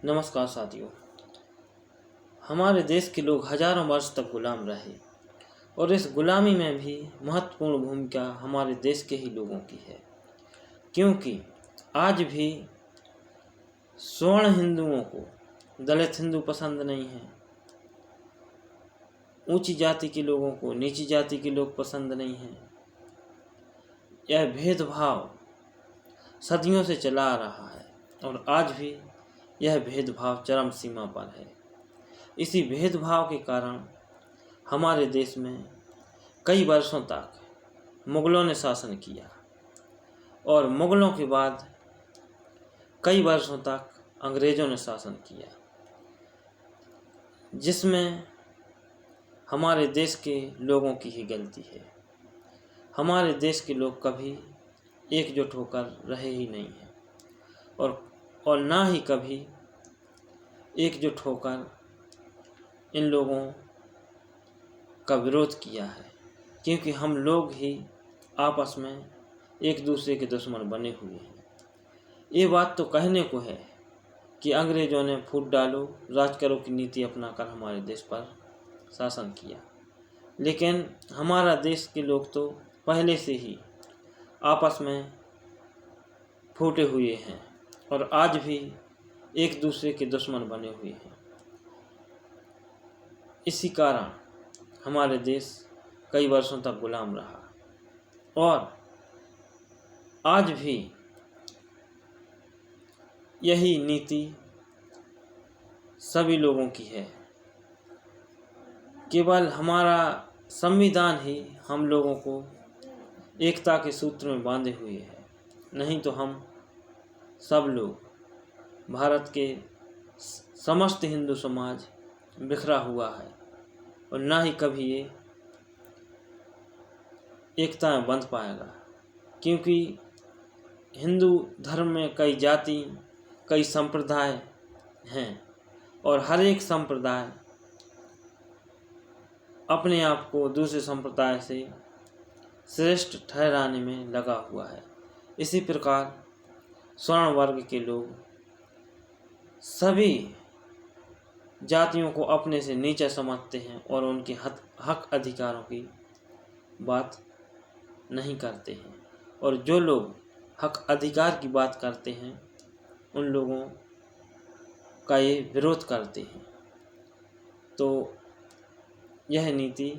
नमस्कार साथियों। हमारे देश के लोग हजारों वर्ष तक गुलाम रहे और इस गुलामी में भी महत्वपूर्ण भूमिका हमारे देश के ही लोगों की है, क्योंकि आज भी स्वर्ण हिंदुओं को दलित हिंदू पसंद नहीं है, ऊंची जाति के लोगों को नीची जाति के लोग पसंद नहीं हैं। यह भेदभाव सदियों से चला आ रहा है और आज भी यह भेदभाव चरम सीमा पर है। इसी भेदभाव के कारण हमारे देश में कई वर्षों तक मुगलों ने शासन किया और मुगलों के बाद कई वर्षों तक अंग्रेज़ों ने शासन किया, जिसमें हमारे देश के लोगों की ही गलती है। हमारे देश के लोग कभी एकजुट होकर रहे ही नहीं हैं और ना ही कभी एकजुट होकर इन लोगों का विरोध किया है, क्योंकि हम लोग ही आपस में एक दूसरे के दुश्मन बने हुए हैं। ये बात तो कहने को है कि अंग्रेज़ों ने फूट डालो राज करो की नीति अपनाकर हमारे देश पर शासन किया, लेकिन हमारा देश के लोग तो पहले से ही आपस में फूटे हुए हैं और आज भी एक दूसरे के दुश्मन बने हुए हैं। इसी कारण हमारे देश कई वर्षों तक गुलाम रहा और आज भी यही नीति सभी लोगों की है। केवल हमारा संविधान ही हम लोगों को एकता के सूत्र में बांधे हुए है, नहीं तो हम सब लोग भारत के समस्त हिंदू समाज बिखरा हुआ है और ना ही कभी ये एकता में बंध पाएगा, क्योंकि हिंदू धर्म में कई जाति कई संप्रदाय हैं और हर एक संप्रदाय अपने आप को दूसरे संप्रदाय से श्रेष्ठ ठहराने में लगा हुआ है। इसी प्रकार स्वर्ण वर्ग के लोग सभी जातियों को अपने से नीचा समझते हैं और उनके हक अधिकारों की बात नहीं करते हैं, और जो लोग हक अधिकार की बात करते हैं उन लोगों का ये विरोध करते हैं। तो यह नीति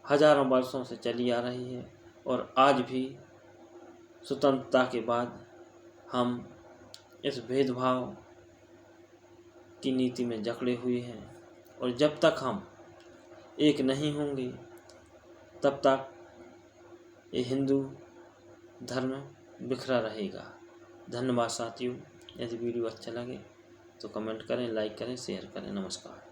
हजारों वर्षों से चली आ रही है और आज भी स्वतंत्रता के बाद हम इस भेदभाव की नीति में जकड़े हुए हैं और जब तक हम एक नहीं होंगे तब तक ये हिंदू धर्म बिखरा रहेगा। धन्यवाद साथियों। यदि वीडियो अच्छा लगे तो कमेंट करें, लाइक करें, शेयर करें। नमस्कार।